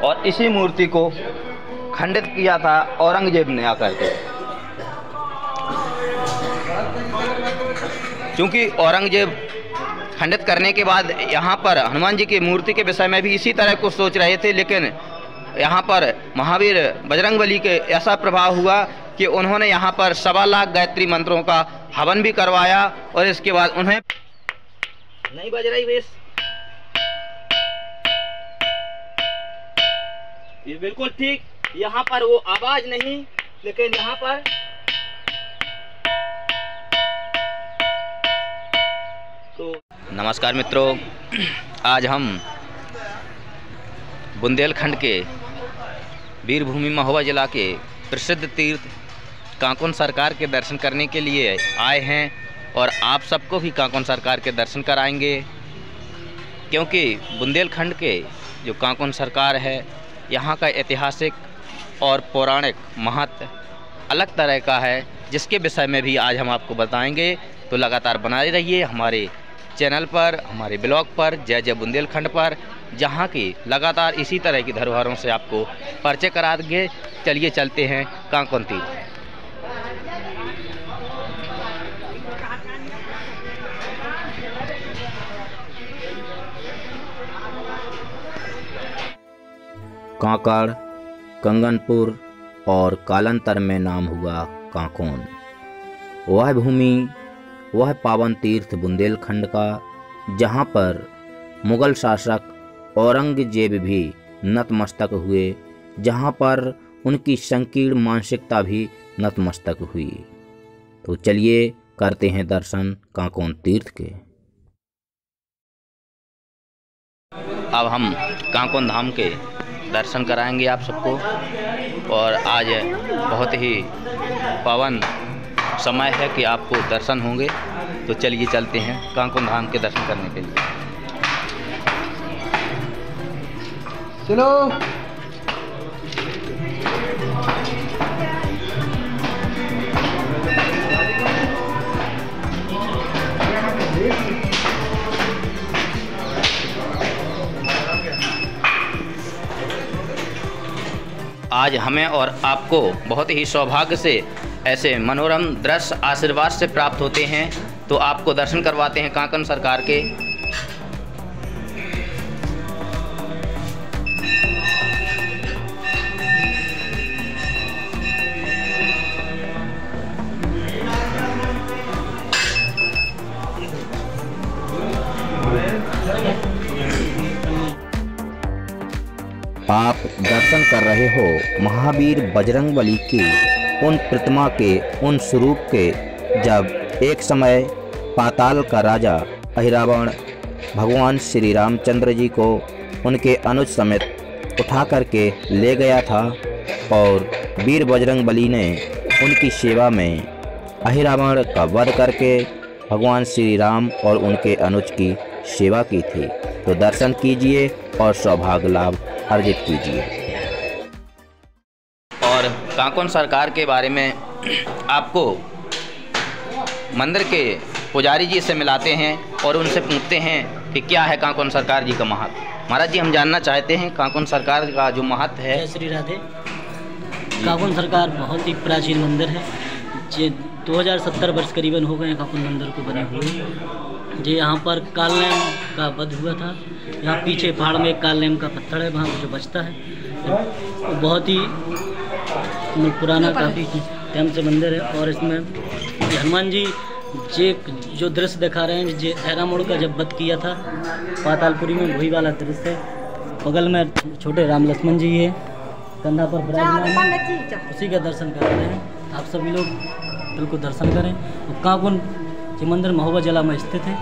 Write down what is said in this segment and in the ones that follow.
और इसी मूर्ति को खंडित किया था औरंगजेब ने आकर के। क्योंकि औरंगजेब खंडित करने के बाद यहाँ पर हनुमान जी की मूर्ति के विषय में भी इसी तरह कुछ सोच रहे थे, लेकिन यहाँ पर महावीर बजरंगबली के ऐसा प्रभाव हुआ कि उन्होंने यहाँ पर 1.25 लाख गायत्री मंत्रों का हवन भी करवाया। और इसके बाद उन्हें नहीं बज रही बेस, ये बिल्कुल ठीक, यहाँ पर वो आवाज नहीं, लेकिन यहाँ पर तो नमस्कार मित्रों, आज हम बुंदेलखंड के वीरभूमि महोबा जिला के प्रसिद्ध तीर्थ कांकोन सरकार के दर्शन करने के लिए आए हैं और आप सबको भी कांकोन सरकार के दर्शन कराएंगे। क्योंकि बुंदेलखंड के जो कांकोन सरकार है, यहाँ का ऐतिहासिक और पौराणिक महत्व अलग तरह का है, जिसके विषय में भी आज हम आपको बताएंगे। तो लगातार बनाए रहिए हमारे चैनल पर, हमारे ब्लॉग पर, जय जय बुंदेलखंड पर, जहाँ की लगातार इसी तरह की धरोहरों से आपको परिचय करा देंगे। चलिए चलते हैं कांकोन तीर्थ। कांकड़, कंगनपुर और कालांतर में नाम हुआ कांकोन। वह भूमि, वह पावन तीर्थ बुंदेलखंड का, जहाँ पर मुगल शासक औरंगजेब भी नतमस्तक हुए, जहाँ पर उनकी संकीर्ण मानसिकता भी नतमस्तक हुई। तो चलिए करते हैं दर्शन कांकोन तीर्थ के। अब हम कांकोन धाम के दर्शन कराएंगे आप सबको, और आज बहुत ही पावन समय है कि आपको दर्शन होंगे। तो चलिए चलते हैं कांकोन धाम के दर्शन करने के लिए। चलो आज हमें और आपको बहुत ही सौभाग्य से ऐसे मनोरम दृश्य आशीर्वाद से प्राप्त होते हैं। तो आपको दर्शन करवाते हैं कांकोन सरकार के। आप दर्शन कर रहे हो महावीर बजरंगबली की उन प्रतिमा के, उन स्वरूप के, जब एक समय पाताल का राजा अहिरावण भगवान श्री रामचंद्र जी को उनके अनुज समेत उठा करके ले गया था, और वीर बजरंगबली ने उनकी सेवा में अहिरावण का वध करके भगवान श्री राम और उनके अनुज की सेवा की थी। तो दर्शन कीजिए और सौभाग्य लाभ अर्जित कीजिए। और कांकोन सरकार के बारे में आपको मंदिर के पुजारी जी से मिलाते हैं और उनसे पूछते हैं कि क्या है कांकोन सरकार जी का महत्व। महाराज जी, हम जानना चाहते हैं कांकोन सरकार का जो महत्व है। जय श्री राधे। कांकोन सरकार बहुत ही प्राचीन मंदिर है। जे 2070 वर्ष करीबन हो गए हैं कांकोन मंदिर को बने हुए। जी, यहाँ पर कालनेम का वध हुआ था। यहाँ पीछे पहाड़ में एक कालनेम का पत्थर है, वहाँ जो बचता है, वो बहुत ही पुराना काफ़ी टाइम से मंदिर है। और इसमें हनुमान जी जो दृश्य दिखा रहे हैं, जो अहिरावण का जब वध किया था पातालपुरी में, वही वाला दृश्य है। बगल में छोटे राम लक्ष्मण जी है, कंधा पर विराजमान है, उसी का दर्शन कर रहे हैं। आप सभी लोग बिल्कुल दर्शन करें। कांकोन मंदिर महोबा जिला में स्थित है।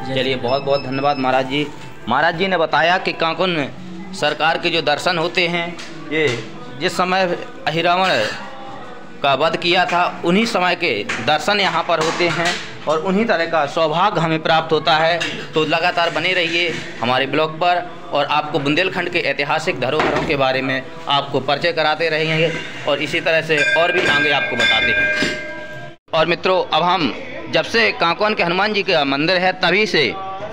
चलिए, बहुत बहुत धन्यवाद महाराज जी। महाराज जी ने बताया कि कांकोन सरकार के जो दर्शन होते हैं, ये जिस समय अहिरावण का वध किया था उन्हीं समय के दर्शन यहाँ पर होते हैं, और उन्हीं तरह का सौभाग्य हमें प्राप्त होता है। तो लगातार बने रहिए हमारे ब्लॉग पर, और आपको बुंदेलखंड के ऐतिहासिक धरोहरों के बारे में आपको परिचय कराते रहेंगे, और इसी तरह से और भी आगे आपको बताते हैं। और मित्रों, अब हम जब से कांकोन के हनुमान जी का मंदिर है, तभी से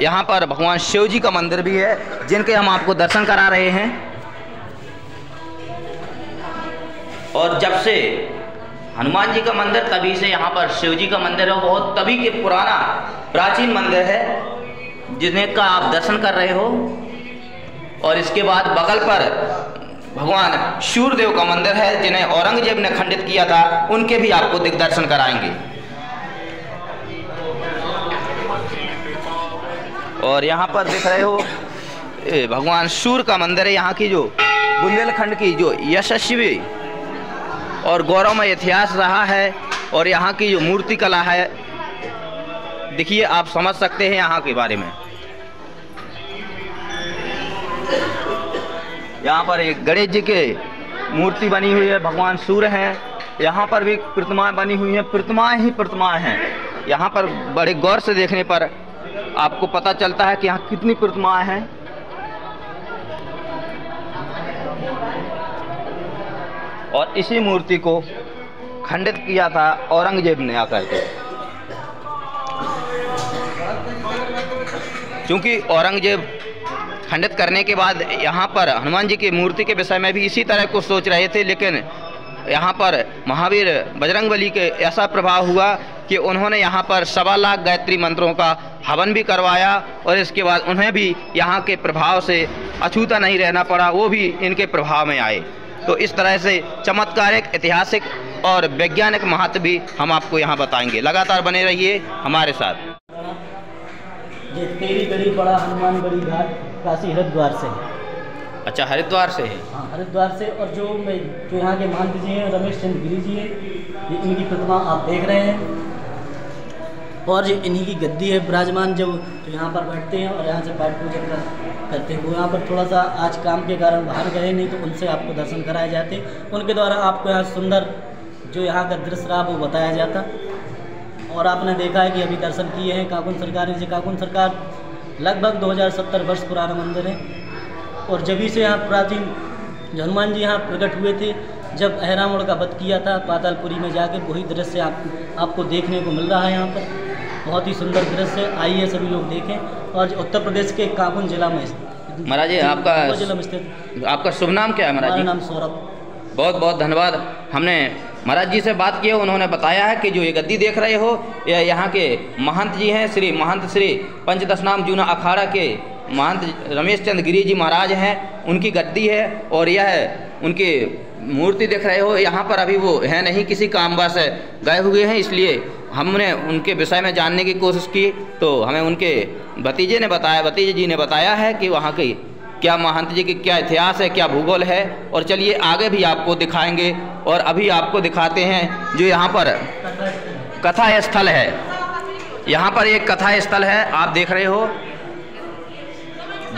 यहाँ पर भगवान शिव जी का मंदिर भी है, जिनके हम आपको दर्शन करा रहे हैं। और जब से हनुमान जी का मंदिर, तभी से यहाँ पर शिव जी का मंदिर है, बहुत तभी के पुराना प्राचीन मंदिर है, जिन्हें का आप दर्शन कर रहे हो। और इसके बाद बगल पर भगवान सूर्यदेव का मंदिर है, जिन्हें औरंगजेब ने खंडित किया था, उनके भी आपको दिग्दर्शन कराएंगे। और यहाँ पर देख रहे हो भगवान सूर्य का मंदिर है। यहाँ की जो बुंदेलखंड की जो यशस्वी और गौरवमय इतिहास रहा है, और यहाँ की जो मूर्ति कला है, देखिए आप समझ सकते हैं यहाँ के बारे में। यहाँ पर एक गणेश जी के मूर्ति बनी हुई है, भगवान सूर्य हैं। यहाँ पर भी प्रतिमाएं बनी हुई हैं, प्रतिमाएं ही प्रतिमाएं हैं। यहाँ पर बड़े गौर से देखने पर आपको पता चलता है कि यहाँ कितनी प्रतिमाएं हैं। और इसी मूर्ति को खंडित किया था औरंगजेब ने आकर के, क्योंकि औरंगजेब खंडित करने के बाद यहाँ पर हनुमान जी की मूर्ति के विषय में भी इसी तरह को सोच रहे थे, लेकिन यहाँ पर महावीर बजरंगबली के ऐसा प्रभाव हुआ कि उन्होंने यहाँ पर 1.25 लाख गायत्री मंत्रों का हवन भी करवाया, और इसके बाद उन्हें भी यहाँ के प्रभाव से अछूता नहीं रहना पड़ा, वो भी इनके प्रभाव में आए। तो इस तरह से चमत्कारिक, ऐतिहासिक और वैज्ञानिक महत्व भी हम आपको यहाँ बताएंगे। लगातार बने रहिए हमारे साथ। ये तेरी गढ़ी पड़ा हनुमान गढ़ी घाट काशी हरिद्वार से है। अच्छा, हरिद्वार से है? हाँ, हरिद्वार से। और जो यहाँ के महंत जी हैं, रमेश चंद्र गिरी जी हैं, ये इनकी प्रतिमा आप देख रहे हैं। और जो इन्हीं की गद्दी है विराजमान, जो यहाँ पर बैठते हैं और यहाँ से पाठ पूजा करते हैं। वो यहाँ पर थोड़ा सा आज काम के कारण बाहर गए, नहीं तो उनसे आपको दर्शन कराए जाते। उनके द्वारा आपको यहाँ सुंदर जो यहाँ का दृश्य रहा वो बताया जाता। और आपने देखा है कि अभी दर्शन किए हैं काकुन सरकार ने। काकुन सरकार लगभग 2070 वर्ष पुराना मंदिर है। और जब से यहाँ प्राचीन हनुमान जी यहाँ प्रकट हुए थे, जब अहरावण का वध किया था पातालपुरी में जाके, वही दृश्य आपको देखने को मिल रहा है यहाँ पर। बहुत ही सुंदर दृश्य, आइए सभी लोग देखें। और उत्तर प्रदेश के काकुन जिला में महाराज जी, आपका शुभ नाम क्या है महाराज जी? मेरा नाम सौरभ। बहुत बहुत धन्यवाद। हमने महाराज जी से बात की है, उन्होंने बताया है कि जो ये गद्दी देख रहे हो, ये यहाँ के महंत जी हैं, महंत श्री पंचदशनाम जूना अखाड़ा के महंत रमेश चंद्र गिरी जी महाराज हैं, उनकी गद्दी है। और यह उनकी मूर्ति देख रहे हो, यहाँ पर अभी वो है नहीं, किसी कामवास गए हुए हैं, इसलिए हमने उनके विषय में जानने की कोशिश की। तो हमें उनके भतीजे जी ने बताया है कि वहाँ की क्या महंत जी की क्या इतिहास है, क्या भूगोल है। और चलिए आगे भी आपको दिखाएंगे। और अभी आपको दिखाते हैं जो यहाँ पर कथा स्थल है। यहाँ पर एक कथा स्थल है, आप देख रहे हो,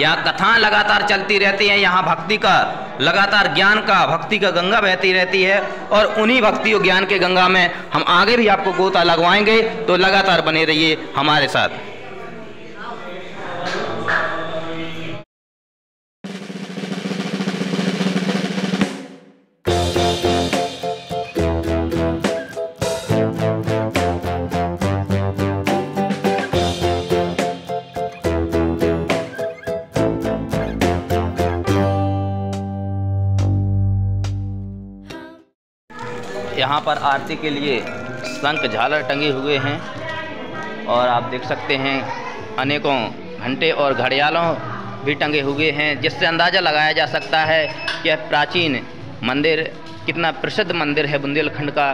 यहाँ कथाएं लगातार चलती रहती हैं। यहाँ भक्ति का लगातार ज्ञान का, भक्ति का गंगा बहती रहती है। और उन्हीं भक्ति और ज्ञान के गंगा में हम आगे भी आपको गोता लगवाएंगे। तो लगातार बने रहिए हमारे साथ। यहाँ पर आरती के लिए शंख झालर टंगे हुए हैं, और आप देख सकते हैं अनेकों घंटे और घड़ियालों भी टंगे हुए हैं, जिससे अंदाज़ा लगाया जा सकता है कि यह प्राचीन मंदिर कितना प्रसिद्ध मंदिर है बुंदेलखंड का,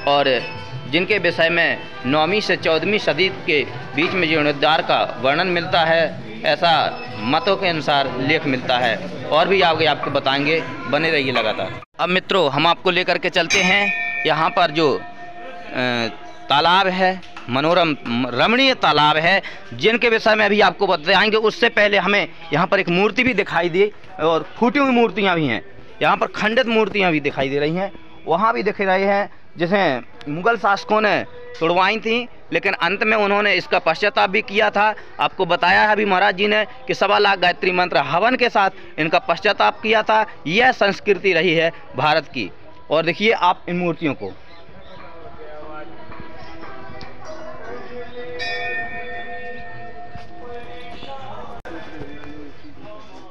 और जिनके विषय में 9वीं से 14वीं सदी के बीच में जीर्णोद्धार का वर्णन मिलता है, ऐसा मतों के अनुसार लेख मिलता है। और भी आगे आपको बताएंगे, बने रहिए लगातार। अब मित्रों, हम आपको लेकर के चलते हैं यहाँ पर जो तालाब है, मनोरम रमणीय तालाब है, जिनके विषय में अभी आपको बताएंगे। उससे पहले हमें यहाँ पर एक मूर्ति भी दिखाई दी, और फूटी हुई मूर्तियाँ भी हैं। यहाँ पर खंडित मूर्तियाँ भी दिखाई दे रही हैं, वहाँ भी दिख रही हैं, जिसे मुग़ल शासकों ने तोड़वाई थी, लेकिन अंत में उन्होंने इसका पश्चाताप भी किया था। आपको बताया है अभी महाराज जी ने कि 1.25 लाख गायत्री मंत्र हवन के साथ इनका पश्चाताप किया था। यह संस्कृति रही है भारत की। और देखिए आप इन मूर्तियों को,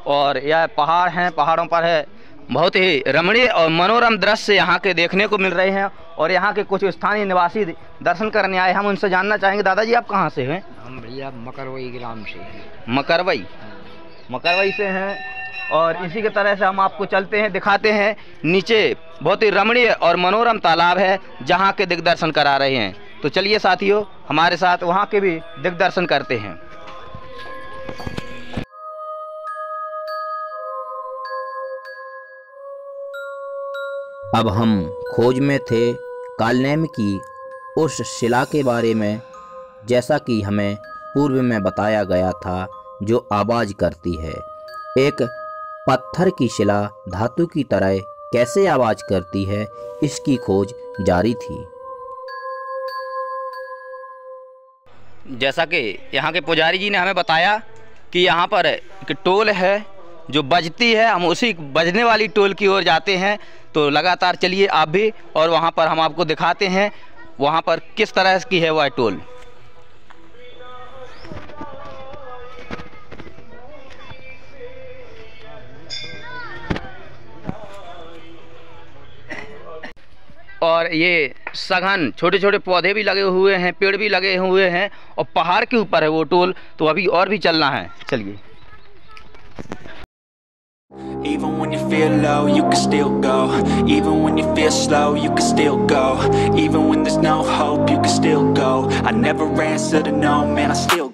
और यह पहाड़ हैं, पहाड़ों पर है बहुत ही रमणीय और मनोरम दृश्य यहाँ के देखने को मिल रहे हैं। और यहाँ के कुछ स्थानीय निवासी दर्शन करने आए, हम उनसे जानना चाहेंगे। दादाजी आप कहाँ से हैं? हम भैया मकरवई ग्राम से हैं। मकरवई से हैं। और इसी के तरह से हम आपको चलते हैं, दिखाते हैं। नीचे बहुत ही रमणीय और मनोरम तालाब है जहाँ के दिग्दर्शन करा रहे हैं। तो चलिए साथियों, हमारे साथ वहाँ के भी दिग्दर्शन करते हैं। अब हम खोज में थे कालनेम की उस शिला के बारे में, जैसा कि हमें पूर्व में बताया गया था, जो आवाज़ करती है। एक पत्थर की शिला धातु की तरह कैसे आवाज़ करती है, इसकी खोज जारी थी। जैसा कि यहाँ के पुजारी जी ने हमें बताया कि यहाँ पर एक टोल है जो बजती है, हम उसी बजने वाली टोल की ओर जाते हैं। तो लगातार चलिए आप भी, और वहाँ पर हम आपको दिखाते हैं वहाँ पर किस तरह की है वह टोल। और ये सघन छोटे छोटे पौधे भी लगे हुए हैं, पेड़ भी लगे हुए हैं, और पहाड़ के ऊपर है वो टोल। तो अभी और भी चलना है, चलिए। Even when you feel low, you can still go. Even when you feel slow, you can still go. Even when there's no hope, you can still go. I never answer to no, man, I still